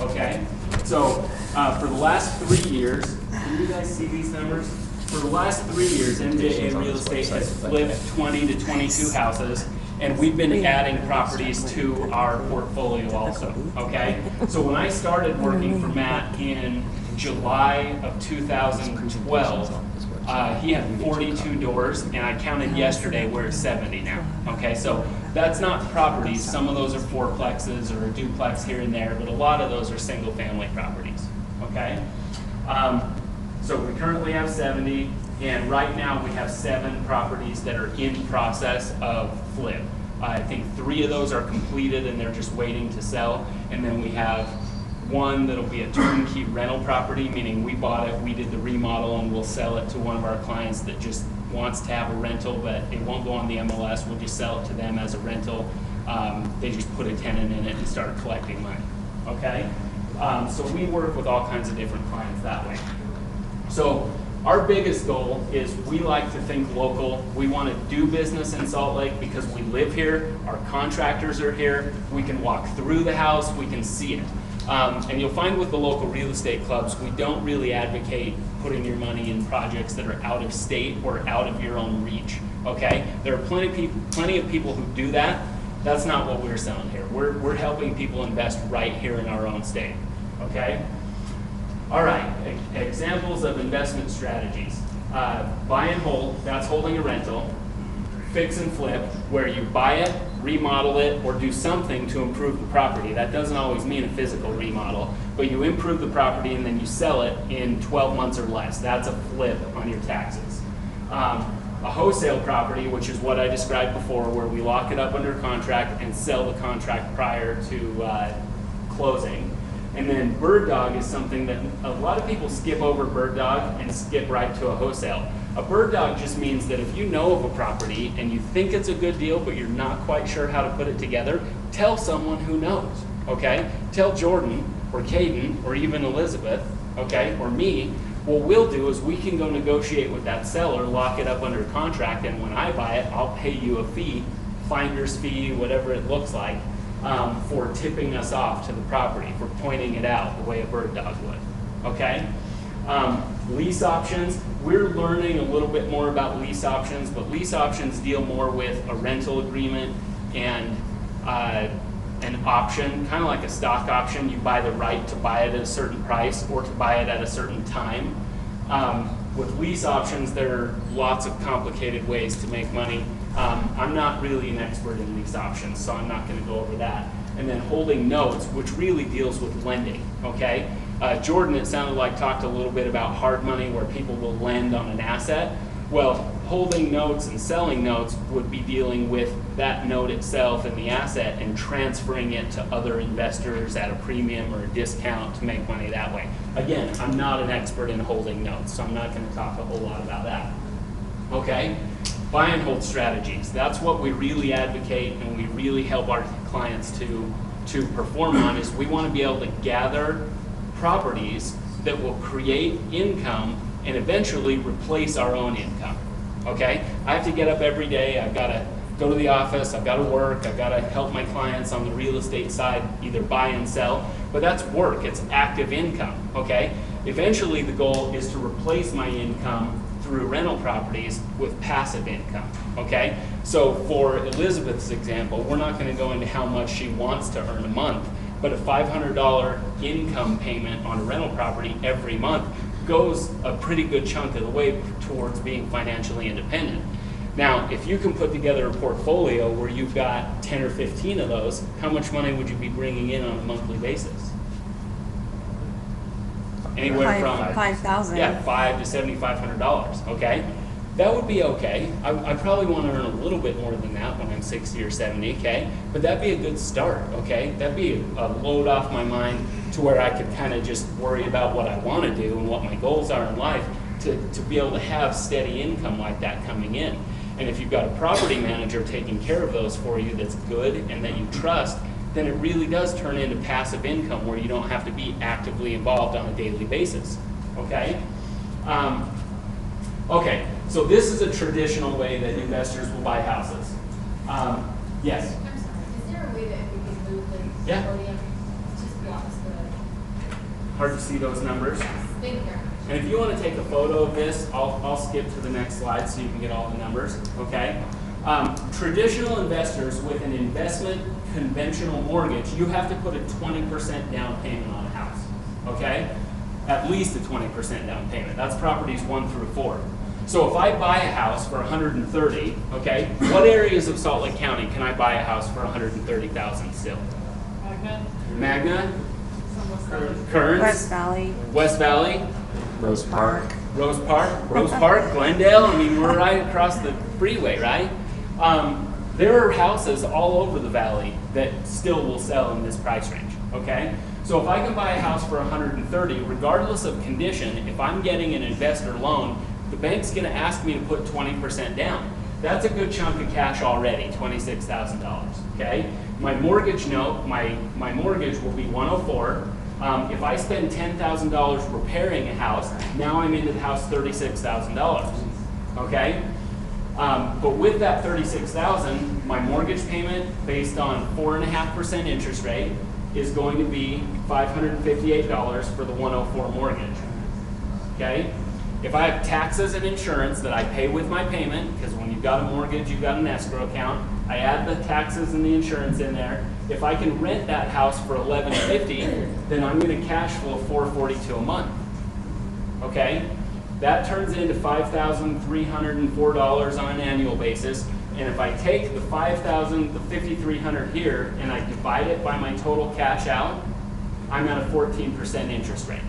okay? So for the last 3 years, can you guys see these numbers? For the last 3 years, MJA Real Estate has flipped 20 to 22 houses, and we've been adding properties to our portfolio also, okay? So when I started working for Matt in July of 2012, he had 42 doors, and I counted yesterday, we're at 70 now, okay? So that's not properties. Some of those are fourplexes or a duplex here and there, but a lot of those are single family properties, okay? So we currently have 70, and right now we have 7 properties that are in process of flip. I think 3 of those are completed and they're just waiting to sell, and then we have 1 that'll be a turnkey rental property, meaning we bought it, we did the remodel, and we'll sell it to one of our clients that just wants to have a rental, but it won't go on the MLS. We'll just sell it to them as a rental. They just put a tenant in it and start collecting money, okay? So we work with all kinds of different clients that way. So our biggest goal is we like to think local. We want to do business in Salt Lake because we live here, our contractors are here, we can walk through the house, we can see it. And you'll find with the local real estate clubs, we don't really advocate putting your money in projects that are out of state or out of your own reach, okay? There are plenty of people who do that. That's not what we're selling here. We're helping people invest right here in our own state, okay? All right, examples of investment strategies. Buy and hold, that's holding a rental. Fix and flip, where you buy it, remodel it, or do something to improve the property. That doesn't always mean a physical remodel, but you improve the property and then you sell it in 12 months or less. That's a flip on your taxes. A wholesale property, which is what I described before, where we lock it up under contract and sell the contract prior to closing. And then bird dog is something that a lot of people skip over bird dog and skip right to a wholesale. A bird dog just means that if you know of a property and you think it's a good deal but you're not quite sure how to put it together, tell someone who knows, okay? Tell Jordan or Caden or even Elizabeth, okay, or me. What we'll do is we can go negotiate with that seller, lock it up under contract, and when I buy it, I'll pay you a fee, finder's fee, whatever it looks like, for tipping us off to the property, for pointing it out the way a bird dog would, okay? Lease options, we're learning a little bit more about lease options, but lease options deal more with a rental agreement and an option, kind of like a stock option. You buy the right to buy it at a certain price or to buy it at a certain time. With lease options, there are lots of complicated ways to make money. I'm not really an expert in lease options, so I'm not going to go over that. And then holding notes, which really deals with lending, okay? Jordan, it sounded like, talked a little bit about hard money where people will lend on an asset. Well, holding notes and selling notes would be dealing with that note itself and the asset and transferring it to other investors at a premium or a discount to make money that way. Again, I'm not an expert in holding notes, so I'm not going to talk a whole lot about that. Okay? Buy and hold strategies. That's what we really advocate and we really help our clients to perform on, is we want to be able to gather properties that will create income and eventually replace our own income, okay? I have to get up every day, I've got to go to the office, I've got to work, I've got to help my clients on the real estate side either buy and sell, but that's work, it's active income, okay? Eventually the goal is to replace my income through rental properties with passive income, okay? So for Elizabeth's example, we're not going to go into how much she wants to earn a month, but a $500 income payment on a rental property every month goes a pretty good chunk of the way towards being financially independent. Now, if you can put together a portfolio where you've got 10 or 15 of those, how much money would you be bringing in on a monthly basis? Anywhere from $5,000. Yeah, $500 to $7,500. Okay, that would be okay. I probably want to earn a little bit more than that when I'm 60 or 70. Okay, but that'd be a good start. Okay, that'd be a load off my mind to where I could kind of just worry about what I want to do and what my goals are in life to be able to have steady income like that coming in. And if you've got a property manager taking care of those for you that's good and that you trust, then it really does turn into passive income where you don't have to be actively involved on a daily basis, okay? Okay, so this is a traditional way that investors will buy houses. Yes? I'm sorry, is there a way that we can move the Yeah. podium? It just blocks Hard to see those numbers. Thank you. And if you want to take a photo of this, I'll skip to the next slide so you can get all the numbers, okay? Traditional investors with an investment conventional mortgage, you have to put a 20% down payment on a house, okay? At least a 20% down payment. That's properties 1 through 4. So if I buy a house for $130,000, okay, what areas of Salt Lake County can I buy a house for $130,000 still? Magna? Kearns? West Valley. West Valley? Rose Park. Rose Park, Glendale. I mean, we're right across the freeway, right? There are houses all over the valley that still will sell in this price range, okay? So if I can buy a house for $130,000, regardless of condition, if I'm getting an investor loan, the bank's gonna ask me to put 20% down. That's a good chunk of cash already, $26,000, okay? My mortgage note, my mortgage will be $104,000. If I spend $10,000 repairing a house, now I'm into the house $36,000, okay? But with that $36,000, my mortgage payment based on 4.5% interest rate is going to be $558 for the $104,000 mortgage, okay? If I have taxes and insurance that I pay with my payment, because when you've got a mortgage, you've got an escrow account, I add the taxes and the insurance in there. If I can rent that house for $1,150, then I'm going to cash flow $442 a month, okay? That turns into $5,304 on an annual basis. And if I take the $5,300 here and I divide it by my total cash out, I'm at a 14% interest rate,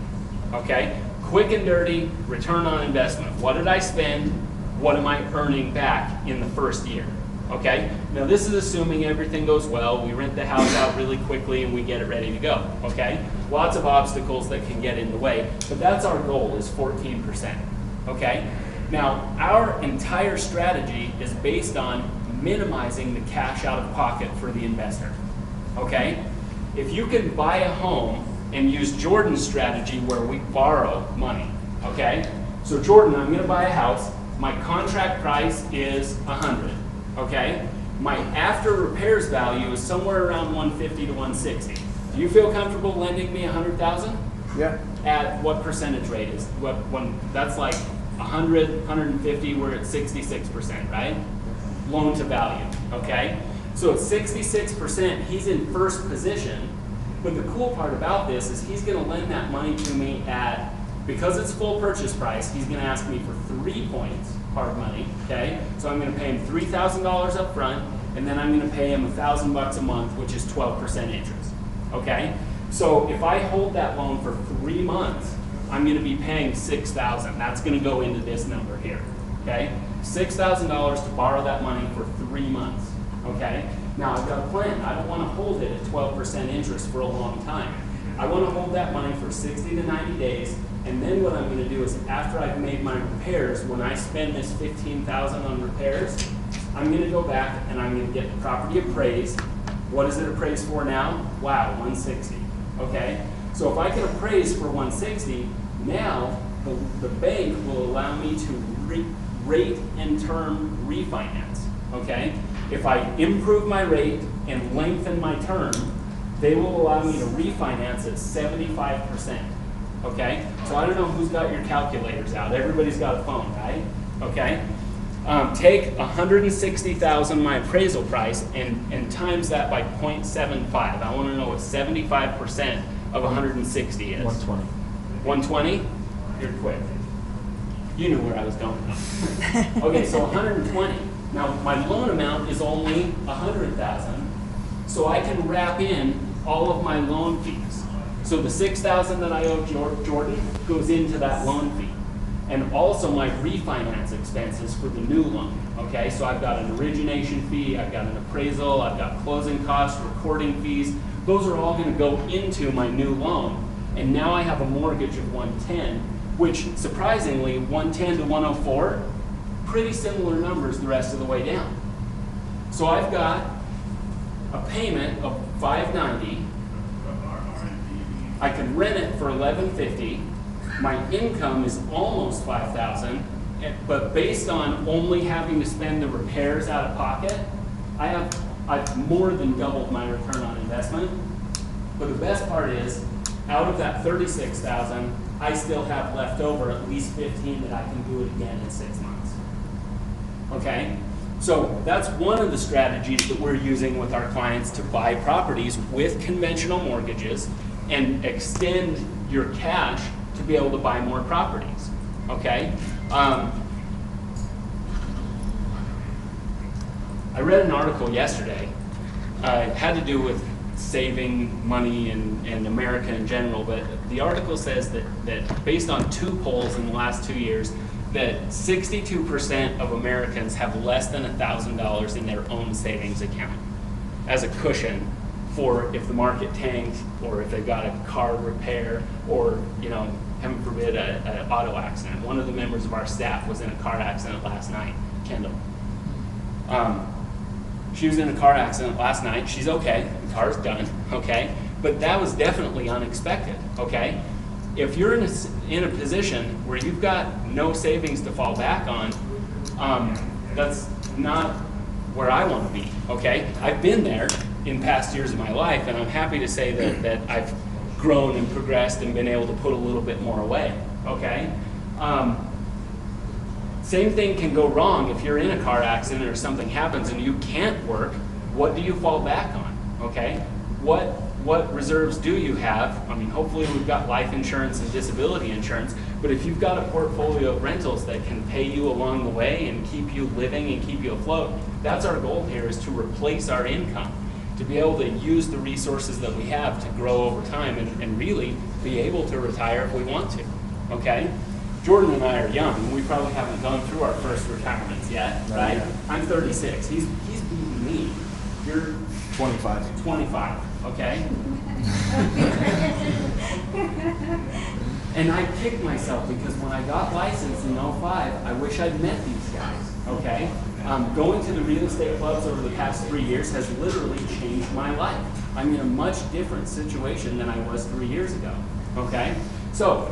okay? Quick and dirty, return on investment. What did I spend? What am I earning back in the first year, okay? Now this is assuming everything goes well, we rent the house out really quickly and we get it ready to go, okay? Lots of obstacles that can get in the way, but that's our goal, is 14%, okay? Now, our entire strategy is based on minimizing the cash out of pocket for the investor, okay? If you can buy a home and use Jordan's strategy where we borrow money, okay? So Jordan, I'm gonna buy a house, my contract price is $100,000, okay? My after repairs value is somewhere around $150,000 to $160,000. Do you feel comfortable lending me $100,000? Yeah. At what percentage rate is, that's like 100, 150, we're at 66%, right? Loan to value, okay? So at 66%, he's in first position, but the cool part about this is he's gonna lend that money to me at, because it's full purchase price, he's gonna ask me for 3 points hard money, okay? So I'm gonna pay him $3,000 up front, and then I'm gonna pay him $1,000 a month, which is 12% interest, okay? So if I hold that loan for 3 months, I'm gonna be paying $6,000. That's gonna go into this number here, okay? $6,000 to borrow that money for 3 months, okay? Now I've got a plan. I don't wanna hold it at 12% interest for a long time. I wanna hold that money for 60 to 90 days, and then what I'm gonna do is after I've made my repairs, when I spend this $15,000 on repairs, I'm gonna go back and I'm gonna get the property appraised. What is it appraised for now? Wow, $160, okay? So if I can appraise for $160, now the bank will allow me to rate and term refinance, okay? If I improve my rate and lengthen my term, they will allow me to refinance at 75%, okay? So I don't know who's got your calculators out. Everybody's got a phone, right? Okay? Take $160,000, my appraisal price, and times that by 0.75. I want to know what 75% of 160 is. 120. 120? You're quick. You knew where I was going. Okay, so 120. Now my loan amount is only 100,000, so I can wrap in all of my loan fees. So the 6,000 that I owe Jordan goes into that loan fee. And also my refinance expenses for the new loan, okay? So I've got an origination fee, I've got an appraisal, I've got closing costs, recording fees. Those are all gonna go into my new loan. And now I have a mortgage of 110, which surprisingly, 110 to 104, pretty similar numbers the rest of the way down. So I've got a payment of $590. I can rent it for $1,150. My income is almost $5,000, but based on only having to spend the repairs out of pocket, I've more than doubled my return on investment. But the best part is, out of that 36,000, I still have left over at least 15 that I can do it again in 6 months. Okay? So that's one of the strategies that we're using with our clients to buy properties with conventional mortgages and extend your cash to be able to buy more properties. Okay? I read an article yesterday. It had to do with saving money in America in general, but the article says that based on 2 polls in the last 2 years, that 62% of Americans have less than $1,000 in their own savings account as a cushion for if the market tanks, or if they've got a car repair, or, you know, heaven forbid, an auto accident. One of the members of our staff was in a car accident last night, Kendall. She was in a car accident last night. She's okay. The car's done, okay? But that was definitely unexpected, okay? If you're in a position where you've got no savings to fall back on, that's not where I want to be, okay? I've been there in past years of my life, and I'm happy to say that I've grown and progressed and been able to put a little bit more away, okay? Same thing can go wrong if you're in a car accident or something happens and you can't work. What do you fall back on, okay? What reserves do you have? I mean, hopefully we've got life insurance and disability insurance, but if you've got a portfolio of rentals that can pay you along the way and keep you living and keep you afloat, that's our goal here, is to replace our income, to be able to use the resources that we have to grow over time and really be able to retire if we want to, okay? Jordan and I are young, and we probably haven't gone through our first retirements yet, right? Yeah. I'm 36. He's beating me. You're 25. 25, okay? And I kick myself because when I got licensed in 05, I wish I'd met these guys, okay? Going to the real estate clubs over the past 3 years has literally changed my life. I'm in a much different situation than I was 3 years ago, okay? So,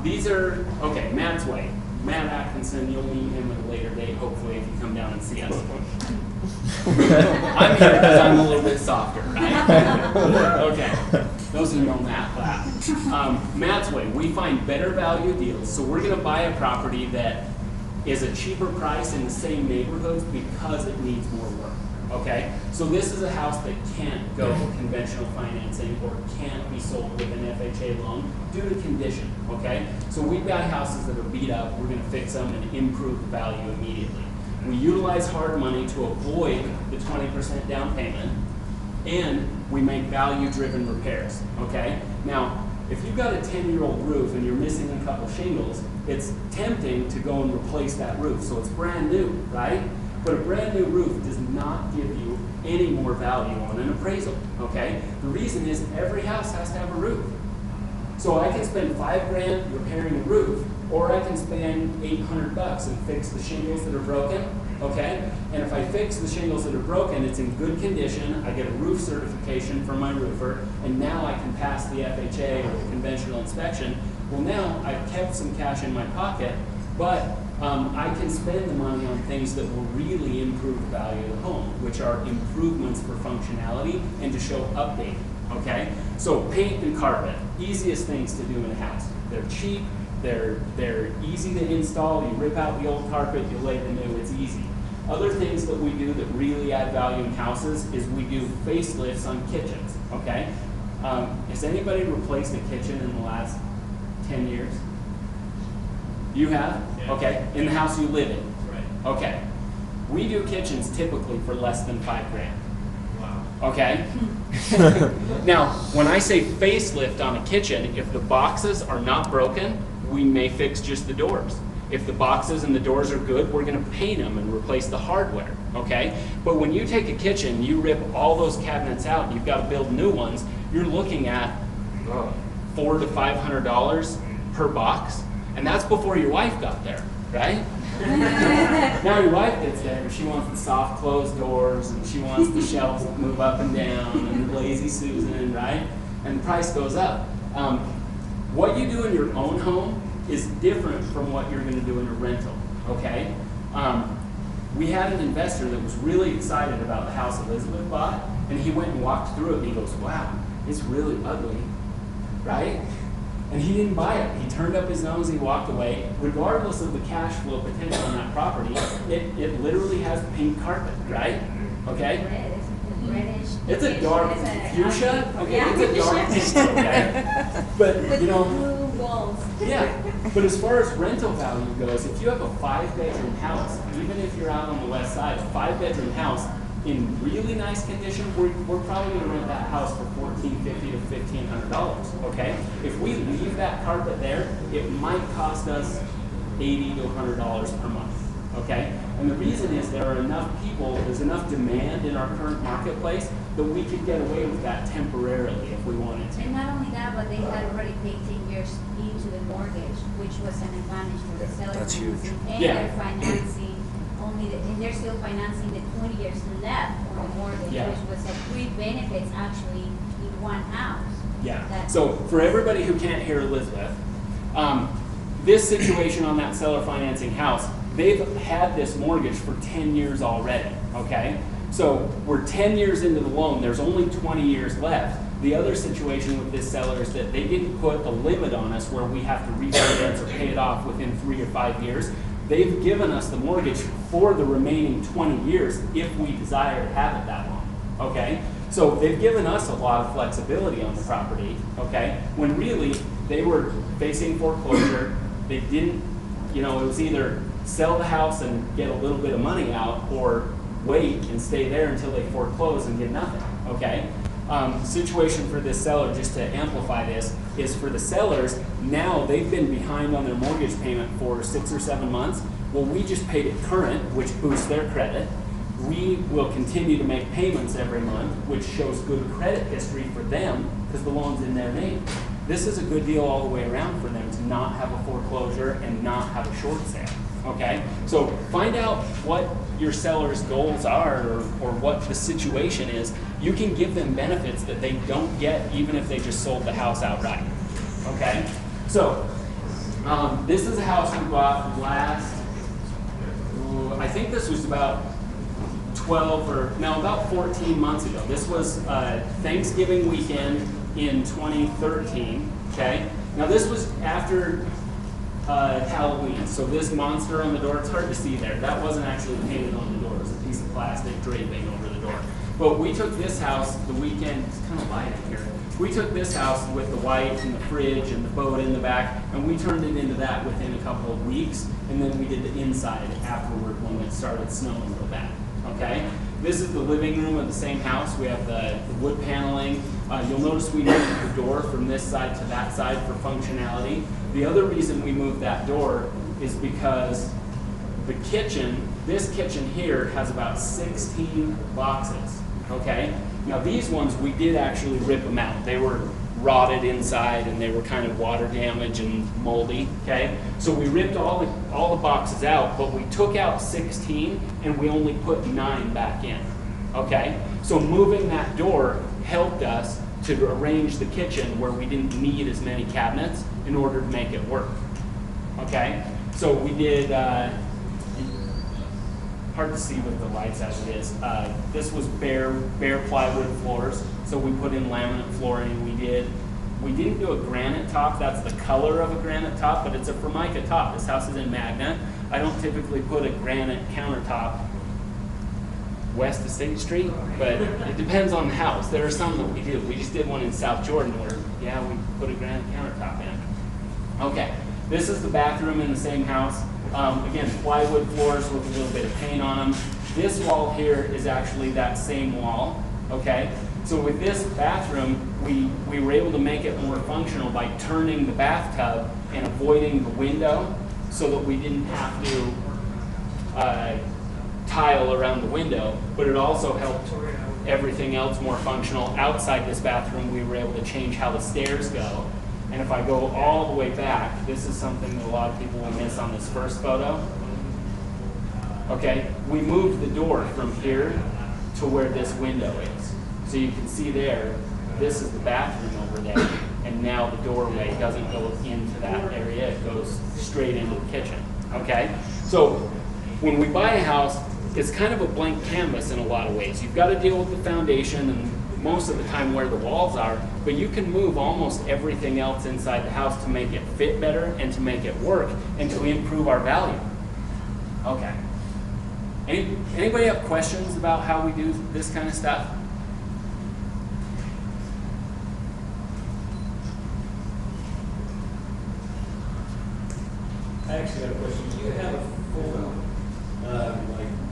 these are, okay, Matt's way. Matt Atkinson, you'll meet him at a later date, hopefully, if you come down and see us. I'm here because I'm a little bit softer, right? Okay, those who know Matt, clap. Matt's way, we find better value deals. So we're going to buy a property that is a cheaper price in the same neighborhoods because it needs more work. Okay, so this is a house that can't go conventional financing or can't be sold with an FHA loan due to condition, okay? So we've got houses that are beat up, we're gonna fix them and improve the value immediately. We utilize hard money to avoid the 20% down payment, and we make value-driven repairs, okay? Now, if you've got a 10-year-old roof and you're missing a couple shingles, it's tempting to go and replace that roof, so it's brand new, right? But a brand new roof does not give you any more value on an appraisal, okay? The reason is every house has to have a roof. So I can spend $5 grand repairing a roof, or I can spend $800 and fix the shingles that are broken, okay? And if I fix the shingles that are broken, it's in good condition, I get a roof certification from my roofer, and now I can pass the FHA or the conventional inspection. Well, now I've kept some cash in my pocket, but I can spend the money on things that will really improve the value of the home, which are improvements for functionality and to show updating, okay? So paint and carpet, easiest things to do in a house. They're cheap, they're easy to install, you rip out the old carpet, you lay the new, it's easy. Other things that we do that really add value in houses is we do facelifts on kitchens, okay? Has anybody replaced a kitchen in the last 10 years? You have? Yeah. Okay. In the house you live in? Right. Okay. We do kitchens typically for less than $5 grand. Wow. Okay? Now, when I say facelift on a kitchen, if the boxes are not broken, we may fix just the doors. If the boxes and the doors are good, we're going to paint them and replace the hardware. Okay? But when you take a kitchen, you rip all those cabinets out, and you've got to build new ones, you're looking at $400 to $500 per box. And that's before your wife got there, right? Now your wife gets there and she wants the soft closed doors and she wants the shelves that move up and down and the lazy Susan, right? And the price goes up. What you do in your own home is different from what you're going to do in a rental, okay? We had an investor that was really excited about the house Elizabeth bought, and he went and walked through it and he goes, wow, it's really ugly. right? And he didn't buy it. He turned up his nose, he walked away. Regardless of the cash flow potential on that property, it literally has pink carpet, right? Okay? Reddish. It's a dark fuchsia. Okay, Yeah, it's a dark pink, okay? But you know, blue walls. yeah. But as far as rental value goes, if you have a 5-bedroom house, even if you're out on the west side, a 5-bedroom house in really nice condition, we're probably going to rent that house for $1,450 to $1,500. Okay? If we leave that carpet there, it might cost us $80 to $100 per month. Okay? And the reason is there are enough people, there's enough demand in our current marketplace that we could get away with that temporarily if we wanted to. And not only that, but they had already paid 10 years into the mortgage, which was an advantage for the seller. That's huge. And Yeah. they're financing and they're still financing the 20 years left on the mortgage, Yeah. which was a free benefits actually in one house. Yeah. So for everybody who can't hear Elizabeth, this situation on that seller financing house, they've had this mortgage for 10 years already, okay? So we're 10 years into the loan, there's only 20 years left. The other situation with this seller is that they didn't put a limit on us where we have to refinance or pay it off within 3 or 5 years. They've given us the mortgage for the remaining 20 years if we desire to have it that long, okay? So they've given us a lot of flexibility on the property, okay? When really, they were facing foreclosure. They didn't, you know, it was either sell the house and get a little bit of money out or wait and stay there until they foreclose and get nothing, okay? Situation for this seller, just to amplify this, is for the sellers, now they've been behind on their mortgage payment for 6 or 7 months. Well, we just paid it current, which boosts their credit. We will continue to make payments every month, which shows good credit history for them because the loan's in their name. This is a good deal all the way around for them to not have a foreclosure and not have a short sale. Okay, so find out what your seller's goals are or what the situation is. You can give them benefits that they don't get even if they just sold the house outright. Okay, so this is a house we bought last, I think this was about 14 months ago. This was Thanksgiving weekend in 2013, okay? Now this was after Halloween. So this monster on the door, it's hard to see there. That wasn't actually painted on the door. It was a piece of plastic draping over the door. But we took this house the weekend, it's kind of light in here. We took this house with the white and the fridge and the boat in the back, and we turned it into that within a couple of weeks, and then we did the inside afterward when it started snowing real bad, okay? This is the living room of the same house. We have the wood paneling. You'll notice we moved the door from this side to that side for functionality. The other reason we moved that door is because the kitchen, this kitchen here, has about 16 boxes, okay? Now these ones, we did actually rip them out. They were rotted inside and they were kind of water damaged and moldy, okay? So we ripped all the boxes out, but we took out 16 and we only put 9 back in, okay? So moving that door helped us to arrange the kitchen where we didn't need as many cabinets in order to make it work, okay? So we did, hard to see with the lights as it is. This was bare plywood floors, so we put in laminate flooring. We didn't do a granite top. That's the color of a granite top, but it's a Formica top. This house is in Magna. I don't typically put a granite countertop west of State Street, but it depends on the house. There are some that we do. We just did one in South Jordan where, yeah, we put a granite countertop in. Okay, this is the bathroom in the same house. Again, plywood floors with a little bit of paint on them. This wall here is actually that same wall, okay? So with this bathroom, we were able to make it more functional by turning the bathtub and avoiding the window so that we didn't have to tile around the window, but it also helped everything else more functional. Outside this bathroom, we were able to change how the stairs go. And if I go all the way back, this is something that a lot of people will miss on this first photo. Okay, we moved the door from here to where this window is. So you can see there, this is the bathroom over there, and now the doorway doesn't go into that area, it goes straight into the kitchen, okay? So when we buy a house, it's kind of a blank canvas in a lot of ways. You've got to deal with the foundation and most of the time where the walls are, but you can move almost everything else inside the house to make it fit better and to make it work and to improve our value. Okay. Anybody have questions about how we do this kind of stuff? I actually got a question. Do you have a full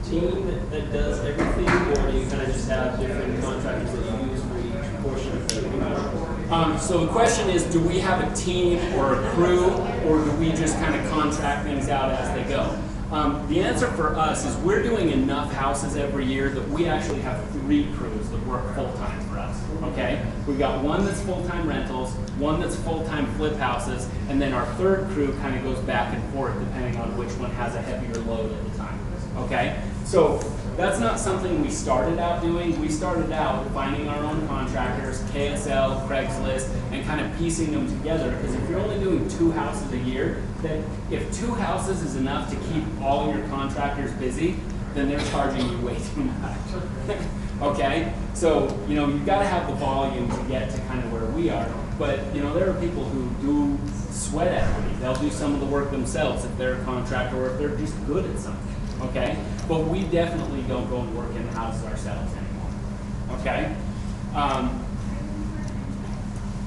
team that does everything, or do you kind of just have different contractors that you use for each portion of the So the question is, do we have a team or a crew, or do we just kind of contract things out as they go? The answer for us is we're doing enough houses every year that we actually have 3 crews that work full-time for us, okay? We've got one that's full-time rentals, one that's full-time flip houses, and then our 3rd crew kind of goes back and forth depending on which one has a heavier load at the time, okay? So that's not something we started out doing. We started out finding our own contractors, KSL, Craigslist, and kind of piecing them together, because if you're only doing 2 houses a year, then if 2 houses is enough to keep all your contractors busy, then they're charging you way too much. Okay? So, you know, you've got to have the volume to get to kind of where we are. But, you know, there are people who do sweat equity. They'll do some of the work themselves if they're a contractor or if they're just good at something. Okay? But we definitely don't go and work in the house ourselves anymore. Okay?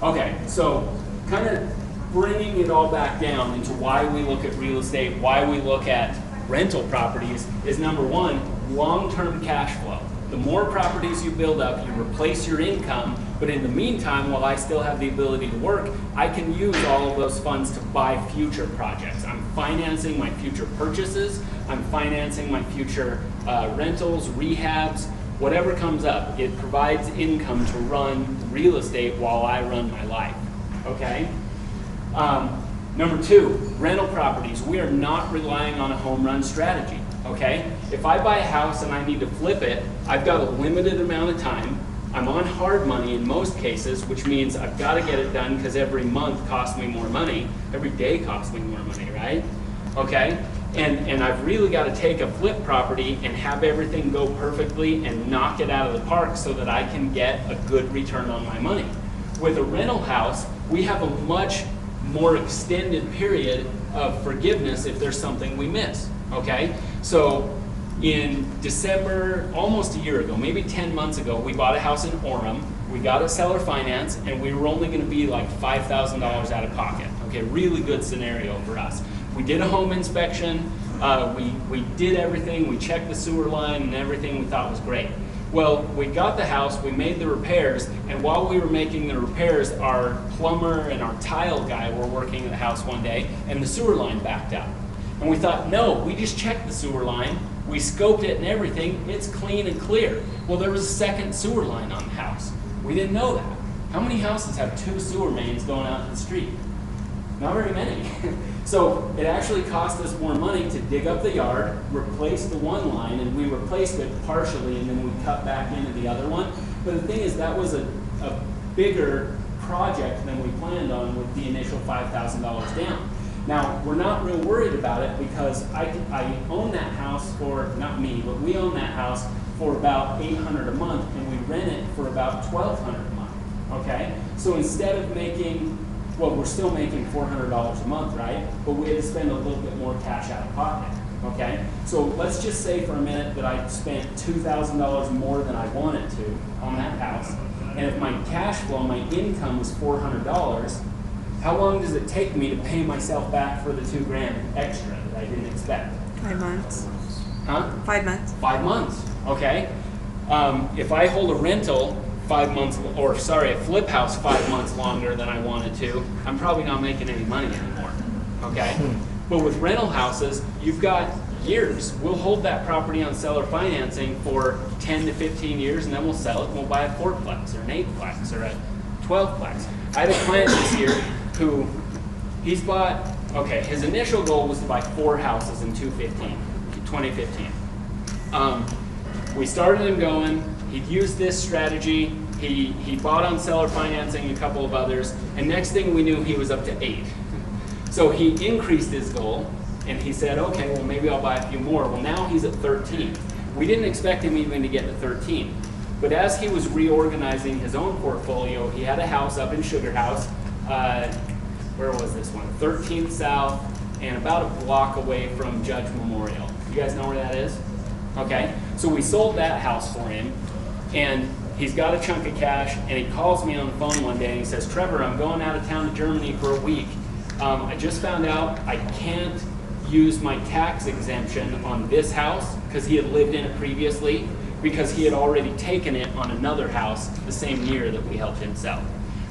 Okay, so kind of bringing it all back down into why we look at real estate, why we look at rental properties is number 1, long-term cash flow. The more properties you build up, you replace your income, but in the meantime, while I still have the ability to work, I can use all of those funds to buy future projects. I'm financing my future purchases, I'm financing my future rentals, rehabs, whatever comes up. It provides income to run real estate while I run my life, okay? Number 2, rental properties. We are not relying on a home run strategy, okay? If I buy a house and I need to flip it, I've got a limited amount of time. I'm on hard money in most cases, which means I've got to get it done because every month costs me more money. Every day costs me more money, right? Okay? And I've really got to take a flip property and have everything go perfectly and knock it out of the park so that I can get a good return on my money. With a rental house, we have a much more extended period of forgiveness if there's something we miss, okay? So in December, almost a year ago, maybe 10 months ago, we bought a house in Orem. We got a seller finance, and we were only going to be like $5,000 out of pocket. Okay, really good scenario for us. We did a home inspection. We did everything. We checked the sewer line and everything we thought was great. Well, we got the house, we made the repairs, and while we were making the repairs, our plumber and our tile guy were working at the house one day, and the sewer line backed up. And we thought, no, we just checked the sewer line, we scoped it and everything, it's clean and clear. Well, there was a second sewer line on the house. We didn't know that. How many houses have 2 sewer mains going out to the street? Not very many. So it actually cost us more money to dig up the yard, replace the one line, and we replaced it partially, and then we cut back into the other one. But the thing is, that was a bigger project than we planned on with the initial $5,000 down. Now, we're not real worried about it because I own that house for, not me, but we own that house for about $800 a month, and we rent it for about $1,200 a month, okay? So instead of making, well, we're still making $400 a month, right? But we had to spend a little bit more cash out of pocket, okay? So let's just say for a minute that I spent $2,000 more than I wanted to on that house. And if my cash flow, my income was $400, how long does it take me to pay myself back for the $2,000 extra that I didn't expect? 5 months. Huh? 5 months. 5 months, okay? If I hold a rental 5 months, or sorry, a flip house 5 months longer than I wanted to, I'm probably not making any money anymore, okay? But with rental houses, you've got years. We'll hold that property on seller financing for 10 to 15 years, and then we'll sell it, and we'll buy a 4-plex, or an 8-plex, or a 12-plex. I had a client this year who, he's bought, okay, his initial goal was to buy 4 houses in 2015. We started him going, he'd used this strategy, he bought on seller financing, a couple of others, and next thing we knew, he was up to 8. So he increased his goal, and he said, okay, well maybe I'll buy a few more. Well, now he's at 13. We didn't expect him even to get to 13. But as he was reorganizing his own portfolio, he had a house up in Sugar House. Where was this one? 13th South, and about a block away from Judge Memorial. You guys know where that is? Okay, so we sold that house for him, and he's got a chunk of cash, and he calls me on the phone one day and he says, Trevor, I'm going out of town to Germany for a week. I just found out I can't use my tax exemption on this house because he had lived in it previously, because he had already taken it on another house the same year that we helped him sell.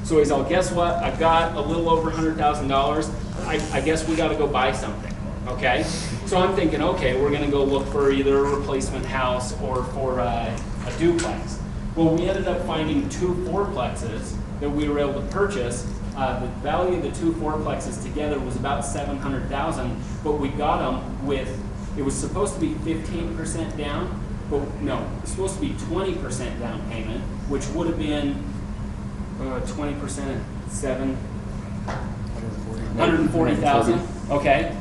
So he's all, guess what? I've got a little over $100,000. I guess we got to go buy something, okay? So I'm thinking, okay, we're going to go look for either a replacement house or for a duplex. Well, we ended up finding 2 fourplexes that we were able to purchase. The value of the 2 fourplexes together was about $700,000, but we got them with, it was supposed to be 15% down, but no, it was supposed to be 20% down payment, which would have been 20% of 140,000. Okay.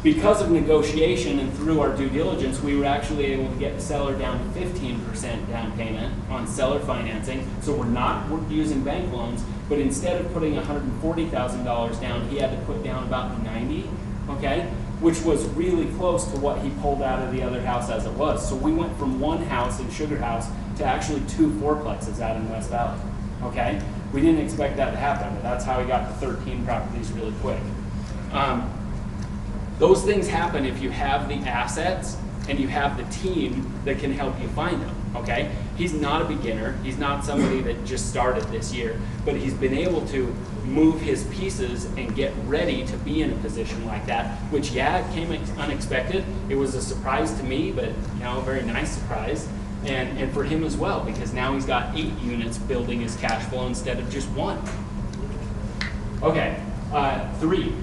Because of negotiation and through our due diligence, we were actually able to get the seller down to 15% down payment on seller financing. So we're not using bank loans, but instead of putting $140,000 down, he had to put down about 90. Okay. Which was really close to what he pulled out of the other house as it was. So we went from 1 house in Sugar House to actually 2 fourplexes out in West Valley. Okay? We didn't expect that to happen, but that's how he got to 13 properties really quick. Those things happen if you have the assets and you have the team that can help you find them. Okay? He's not a beginner. He's not somebody that just started this year, but he's been able to move his pieces and get ready to be in a position like that, which, yeah, it came unexpected. It was a surprise to me, but, you know, a very nice surprise. And for him as well, because now he's got 8 units building his cash flow instead of just 1. Okay, 3.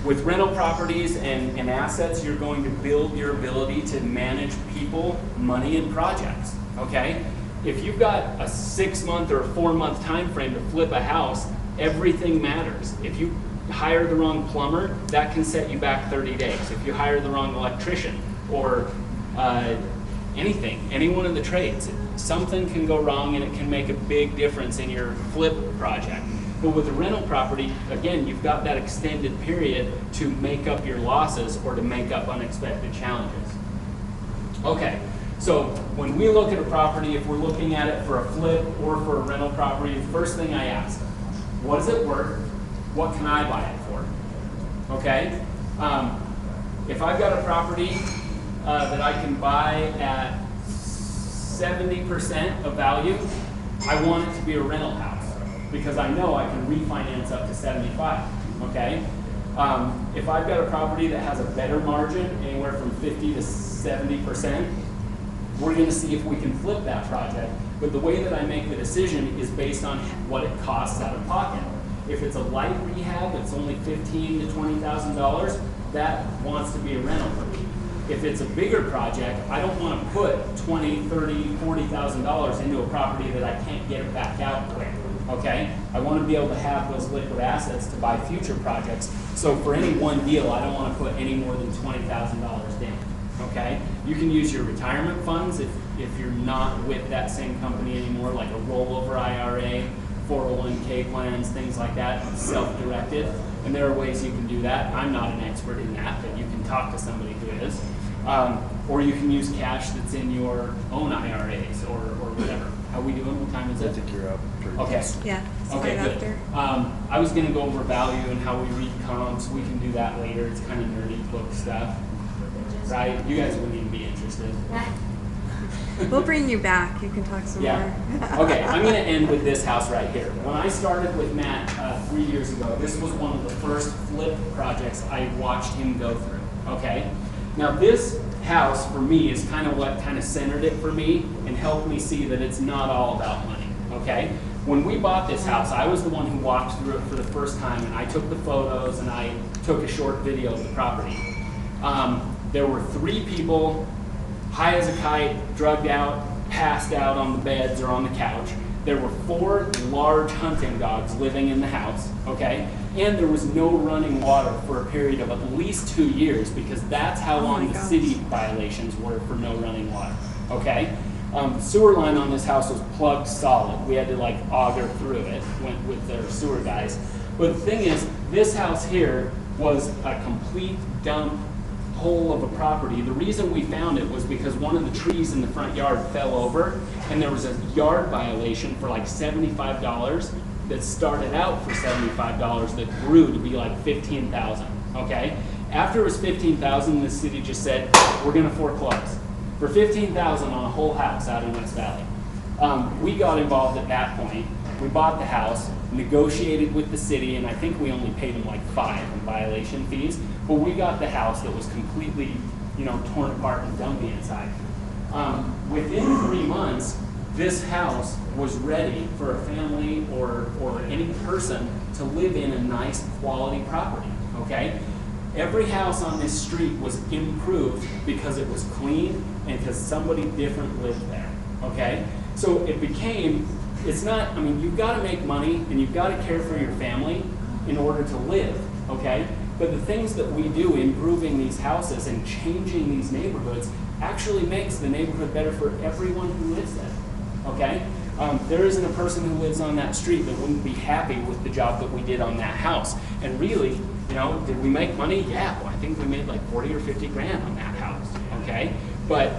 With rental properties and assets, you're going to build your ability to manage people, money, and projects, okay? If you've got a 6-month or a 4-month time frame to flip a house, everything matters. If you hire the wrong plumber, that can set you back 30 days. If you hire the wrong electrician or anything, any one of the trades, something can go wrong and it can make a big difference in your flip project. But with a rental property, again, you've got that extended period to make up your losses or to make up unexpected challenges. Okay, so when we look at a property, if we're looking at it for a flip or for a rental property, the first thing I ask, what is it worth? What can I buy it for? Okay? If I've got a property that I can buy at 70% of value, I want it to be a rental house because I know I can refinance up to 75, okay? If I've got a property that has a better margin, anywhere from 50 to 70%, we're gonna see if we can flip that project. But the way that I make the decision is based on what it costs out of pocket. If it's a light rehab that's only $15,000 to $20,000, that wants to be a rental for me. If it's a bigger project, I don't want to put $20,000, $30,000, $40,000 into a property that I can't get it back out quick. Okay? I want to be able to have those liquid assets to buy future projects. So for any one deal, I don't want to put any more than $20,000 down. Okay? You can use your retirement funds if you're not with that same company anymore, like a rollover IRA, 401k plans, things like that, self-directed. And there are ways you can do that. I'm not an expert in that, but you can talk to somebody who is. Or you can use cash that's in your own IRAs or whatever. How we doing? What time is it? I think you're up. Okay. Yeah. Okay, right good. after. I was going to go over value and how we read comps. We can do that later. It's kind of nerdy book stuff, right? You guys wouldn't even be interested. We'll bring you back. You can talk some Yeah. more. Okay, I'm going to end with this house right here. When I started with Matt 3 years ago, this was one of the first flip projects I watched him go through. Okay? Now this house for me is kind of what kind of centered it for me and helped me see that it's not all about money. Okay? When we bought this house, I was the one who walked through it for the first time, and I took the photos and I took a short video of the property. There were 3 people, high as a kite, drugged out, passed out on the beds or on the couch. There were 4 large hunting dogs living in the house, okay? And there was no running water for a period of at least 2 years because that's how long the city violations were for no running water, okay? Sewer line on this house was plugged solid. We had to like auger through it, went with their sewer guys. But the thing is, this house here was a complete dump hole of a property. The reason we found it was because one of the trees in the front yard fell over, and there was a yard violation for like $75 that started out for $75 that grew to be like $15,000. Okay? After it was $15,000, the city just said, we're going to foreclose for $15,000 on a whole house out in West Valley. We got involved at that point. We bought the house, negotiated with the city, and I think we only paid them like $5 in violation fees. But we got the house that was completely, torn apart and dumpy inside. Within 3 months, this house was ready for a family or any person to live in a nice quality property. Okay. Every house on this street was improved because it was clean and because somebody different lived there, okay? So it became, you've got to make money and you've got to care for your family in order to live, okay? But the things that we do, improving these houses and changing these neighborhoods, actually makes the neighborhood better for everyone who lives there, okay? There isn't a person who lives on that street that wouldn't be happy with the job that we did on that house. And really, did we make money? Yeah, well, I think we made like 40 or 50 grand on that house, okay? But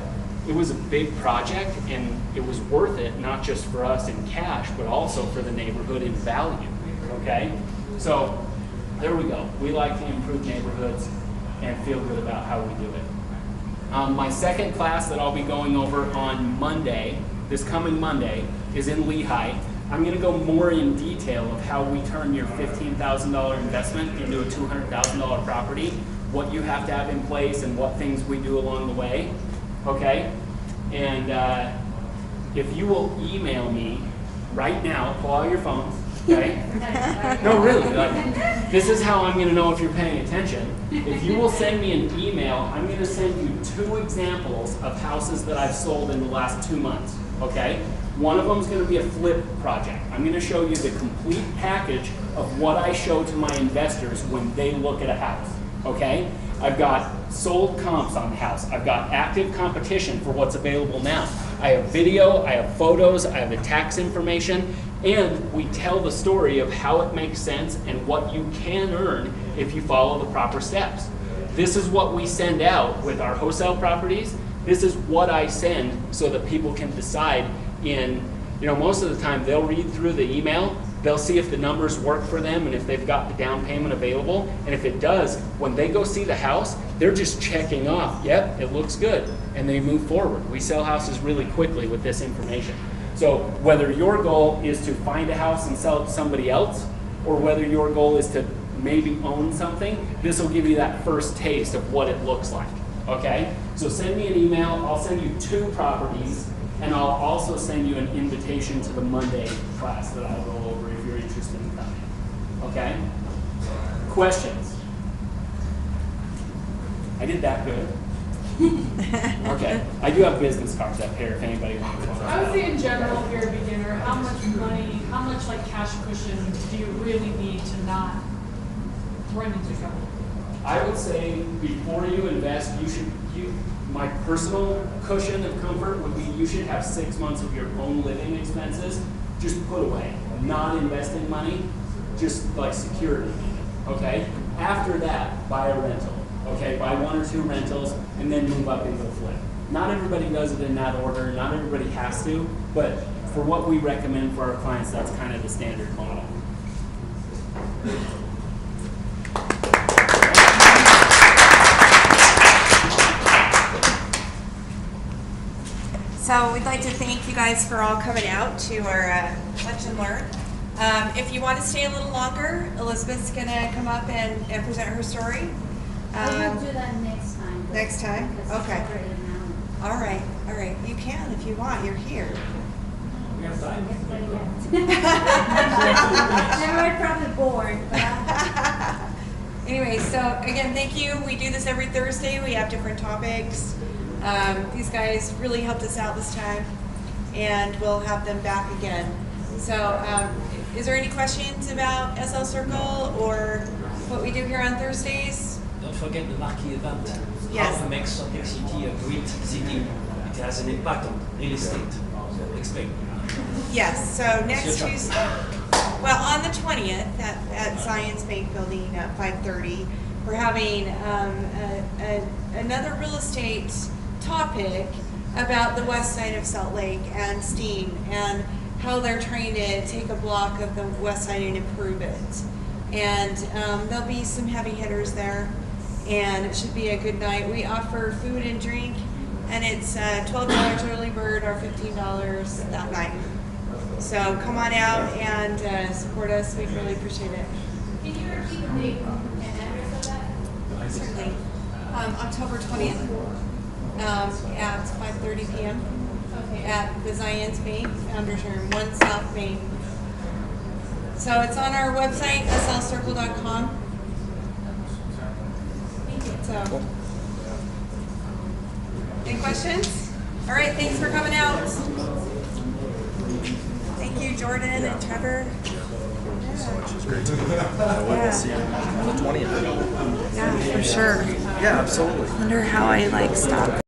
it was a big project and it was worth it, not just for us in cash, but also for the neighborhood in value, okay? So there we go. We like to improve neighborhoods and feel good about how we do it. My second class that I'll be going over on Monday, this coming Monday, is in Lehigh. I'm going to go more in detail of how we turn your $15,000 investment into a $200,000 property, what you have to have in place, and what things we do along the way. Okay? And if you will email me right now, pull out your phones, okay? No, really. This is how I'm going to know if you're paying attention. If you will send me an email, I'm going to send you 2 examples of houses that I've sold in the last 2 months. Okay? One of them is going to be a flip project. I'm going to show you the complete package of what I show to my investors when they look at a house. Okay? I've got sold comps on the house. I've got active competition for what's available now. I have video, I have photos, I have the tax information, and we tell the story of how it makes sense and what you can earn if you follow the proper steps. This is what we send out with our wholesale properties. This is what I send so that people can decide most of the time they'll read through the email, they'll see if the numbers work for them and if they've got the down payment available. And if it does, when they go see the house, they're just checking off, yep, it looks good, and they move forward. We sell houses really quickly with this information. So whether your goal is to find a house and sell it to somebody else, or whether your goal is to maybe own something, this will give you that first taste of what it looks like, okay? So send me an email, I'll send you 2 properties, and I'll also send you an invitation to the Monday class that I'll go over if you're interested in coming. Okay? Questions? I did that good. Okay. I do have business cards up here if anybody wants one. I would say in general, if you're a beginner, how much like cash cushion do you really need to not run into trouble? I would say before you invest, my personal cushion of comfort would be you should have 6 months of your own living expenses just put away, not investing money, just like security, okay? After that, buy a rental, okay? Buy 1 or 2 rentals and then move up into a flip. Not everybody does it in that order, not everybody has to, but for what we recommend for our clients, that's kind of the standard model. So we'd like to thank you guys for all coming out to our Lunch and Learn. If you want to stay a little longer, Elizabeth's going to come up and present her story. I will do that next time. Next time? Because it's Okay. already announced. All right. You can if you want. You're here. We have time. Yes, but yeah. Never from the board. Anyway, so again, thank you. We do this every Thursday. We have different topics. These guys really helped us out this time, and we'll have them back again. So is there any questions about SL Circle or what we do here on Thursdays? Don't forget the marquee event. Yes. How to make Salt Lake City a great city it has an impact on real estate. Explain. Yes, so next Tuesday, well, on the 20th at Science Bank Building at 5:30, we're having another real estate topic about the west side of Salt Lake and STEAM and how they're trying to take a block of the west side and improve it. And there'll be some heavy hitters there, and it should be a good night. We offer food and drink, and it's $12 early bird or $15 that night. So come on out and support us. We'd really appreciate it. Can you repeat the date and address of that? Certainly. October 20th at 5:30 p.m. Okay. at the Zions Bank, Founders Room, 1 South Main. So it's on our website, slcircle.com. So, any questions? All right, thanks for coming out. Thank you, Jordan and Trevor. It's great to meet you. We'll see you on the 20th. Yeah, for sure. Yeah, absolutely. Wonder how I like stopped